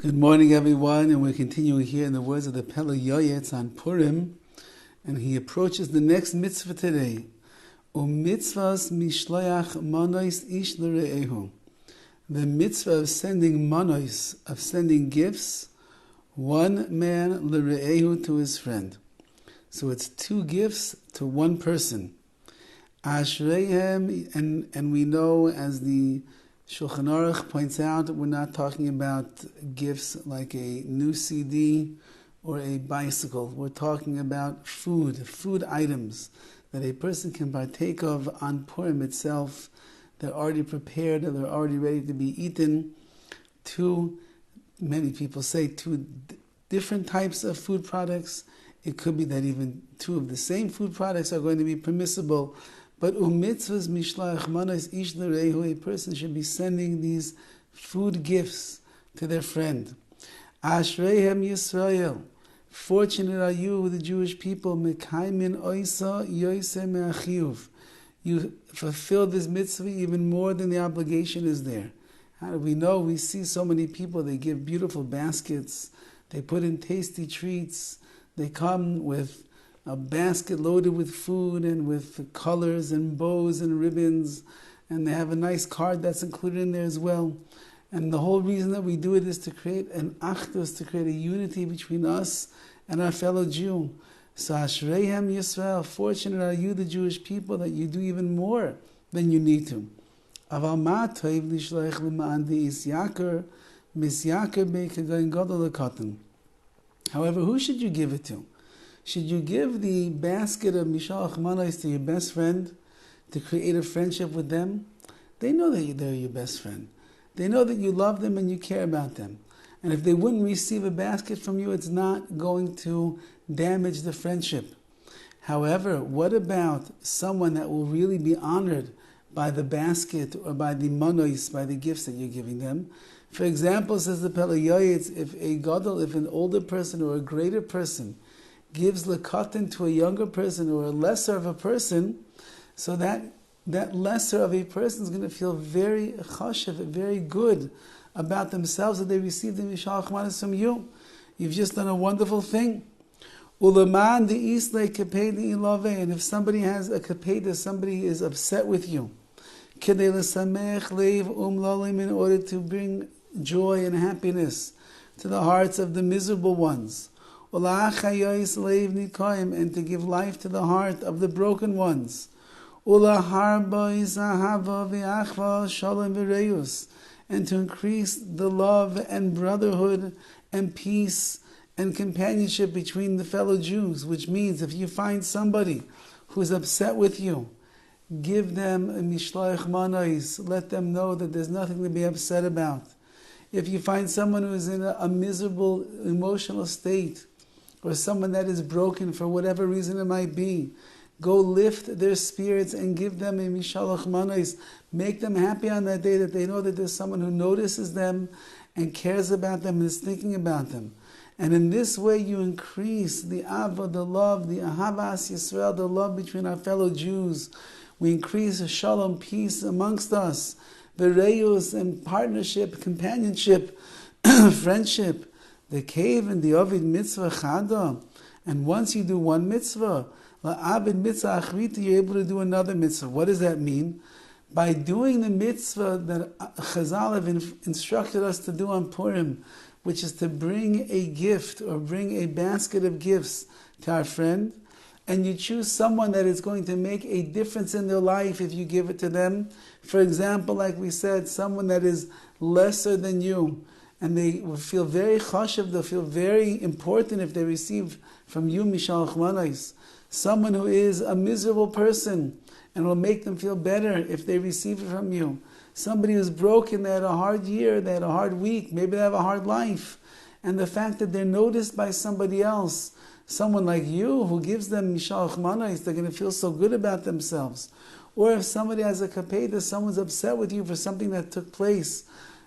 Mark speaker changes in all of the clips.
Speaker 1: Good morning, everyone, and we're continuing here in the words of the PELE YOETZ on Purim, and he approaches the next mitzvah today. Mitzvah of Mishloach Manos ish l're'ehu. The mitzvah of sending manos, of sending gifts, one man l're'ehu to his friend. So it's two gifts to one person. Ashreihem, and we know, as the Shulchan Aruch points out, we're not talking about gifts like a new CD or a bicycle. We're talking about food items that a person can partake of on Purim itself. They're already prepared, they're already ready to be eaten. Many people say two different types of food products. It could be that even two of the same food products are going to be permissible. But Mitzvah Mishloach Manos ish l're'ehu, a person should be sending these food gifts to their friend. Ashreihem Yisrael, fortunate are you, the Jewish people, mekaymin oisa yoyse me'achiyuv. You fulfill this mitzvah even more than the obligation is there. How do we know? We see so many people, they give beautiful baskets, they put in tasty treats, they come with a basket loaded with food and with colors and bows and ribbons, and they have a nice card that's included in there as well. And the whole reason that we do it is to create an achdus, to create a unity between us and our fellow Jew. So Ashreihem Yisrael, fortunate are you, the Jewish people, that you do even more than you need to. Aval ma toiv lishloach l'ma'an de'is yakar, mis yakar be'kegayin gadol l'katan. However, who should you give it to? Should you give the basket of Mishloach Manos to your best friend to create a friendship with them? They know that they're your best friend. They know that you love them and you care about them. And if they wouldn't receive a basket from you, it's not going to damage the friendship. However, what about someone that will really be honored by the basket or by the manos, by the gifts that you're giving them? For example, says the PELE YOETZ, if an older person or a greater person gives lekatan to a younger person or a lesser of a person, so that lesser of a person is going to feel very chashav, very good about themselves that they received the Mishloach Manos from you. You've just done a wonderful thing. And if somebody has a kapeda, somebody is upset with you, in order to bring joy and happiness to the hearts of the miserable ones, and to give life to the heart of the broken ones, and to increase the love and brotherhood and peace and companionship between the fellow Jews. Which means, if you find somebody who's upset with you, give them a Mishloach Manos. Let them know that there's nothing to be upset about. If you find someone who is in a miserable emotional state, or someone that is broken for whatever reason it might be, go lift their spirits and give them a Mishloach Manos. Make them happy on that day, that they know that there's someone who notices them and cares about them and is thinking about them. And in this way you increase the ava, the love, the ahavas Yisrael, the love between our fellow Jews. We increase a shalom, peace amongst us, the reus and partnership, companionship, friendship. The cave and the Dovid mitzvah chada, and once you do one mitzvah, la'abed mitzvah achrita, you're able to do another mitzvah. What does that mean? By doing the mitzvah that Chazal have instructed us to do on Purim, which is to bring a gift or bring a basket of gifts to our friend, and you choose someone that is going to make a difference in their life if you give it to them. For example, like we said, someone that is lesser than you, and they will feel very chashav, they'll feel very important if they receive from you Mishloach Manos. Someone who is a miserable person, and will make them feel better if they receive it from you. Somebody who's broken, they had a hard year, they had a hard week, maybe they have a hard life. And the fact that they're noticed by somebody else, someone like you who gives them Mishloach Manos, they're going to feel so good about themselves. Or if somebody has a kapeda, someone's upset with you for something that took place.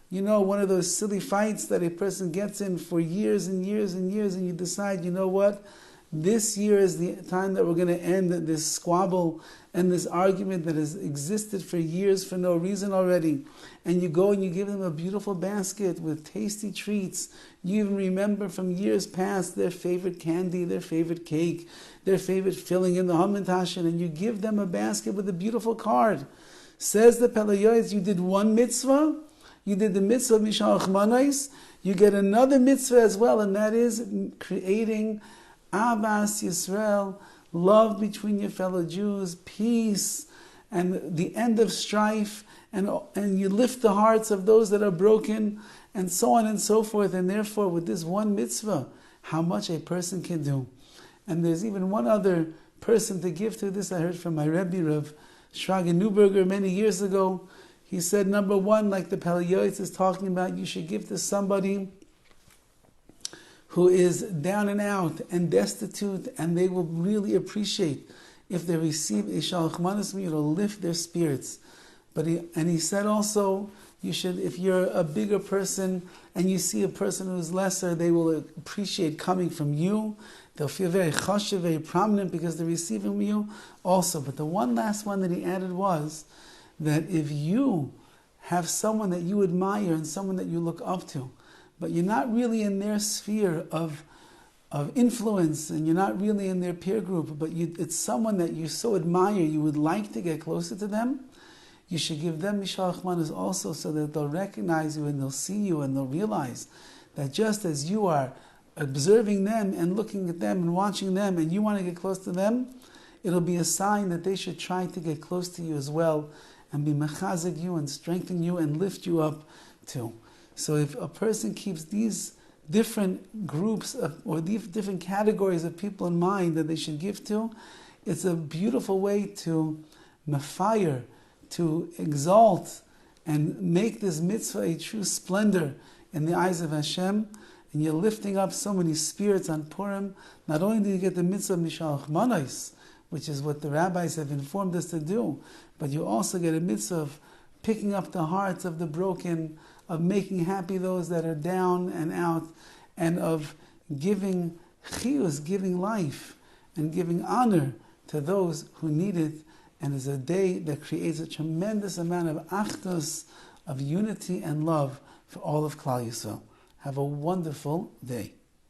Speaker 1: You know, one of those silly fights that a person gets in for years and years and years, and you decide, you know what, This year is the time that we're going to end this squabble and this argument that has existed for years for no reason already. And you go and you give them a beautiful basket with tasty treats. You even remember from years past their favorite candy, their favorite cake, their favorite filling in the hamantashen, and you give them a basket with a beautiful card. Says the PELE YOETZ, you did one mitzvah, you did the mitzvah of Mishloach Manos, you get another mitzvah as well, and that is creating Ahavas Yisrael, love between your fellow Jews, peace, and the end of strife, and you lift the hearts of those that are broken, and so on and so forth. And therefore, with this one mitzvah, how much a person can do. And there's even one other person to give to this. I heard from my Rabbi, Rav Shraga Neuberger, many years ago. He said, number one, like the PELE YOETZ is talking about, you should give to somebody who is down and out and destitute, and they will really appreciate if they receive a Shalach Manos, it'll lift their spirits. But he said also, you should, if you're a bigger person and you see a person who's lesser, they will appreciate coming from you. They'll feel very chashuv, very prominent because they're receiving from you also. But the one last one that he added was that if you have someone that you admire and someone that you look up to, but you're not really in their sphere of influence, and you're not really in their peer group, but it's someone that you so admire, you would like to get closer to them, you should give them Mishloach Manos also, so that they'll recognize you and they'll see you and they'll realize that just as you are observing them and looking at them and watching them and you want to get close to them, it'll be a sign that they should try to get close to you as well and be mechazik you and strengthen you and lift you up too. So if a person keeps these different groups or these different categories of people in mind that they should give to, it's a beautiful way to mafire, to exalt and make this mitzvah a true splendor in the eyes of Hashem. And you're lifting up so many spirits on Purim. Not only do you get the mitzvah of Mishloach Manos, which is what the rabbis have informed us to do, but you also get a mitzvah of picking up the hearts of the broken, of making happy those that are down and out, and of giving chiyus, giving life, and giving honor to those who need it. And it's a day that creates a tremendous amount of achdus, of unity and love for all of Klal Yisrael. Have a wonderful day.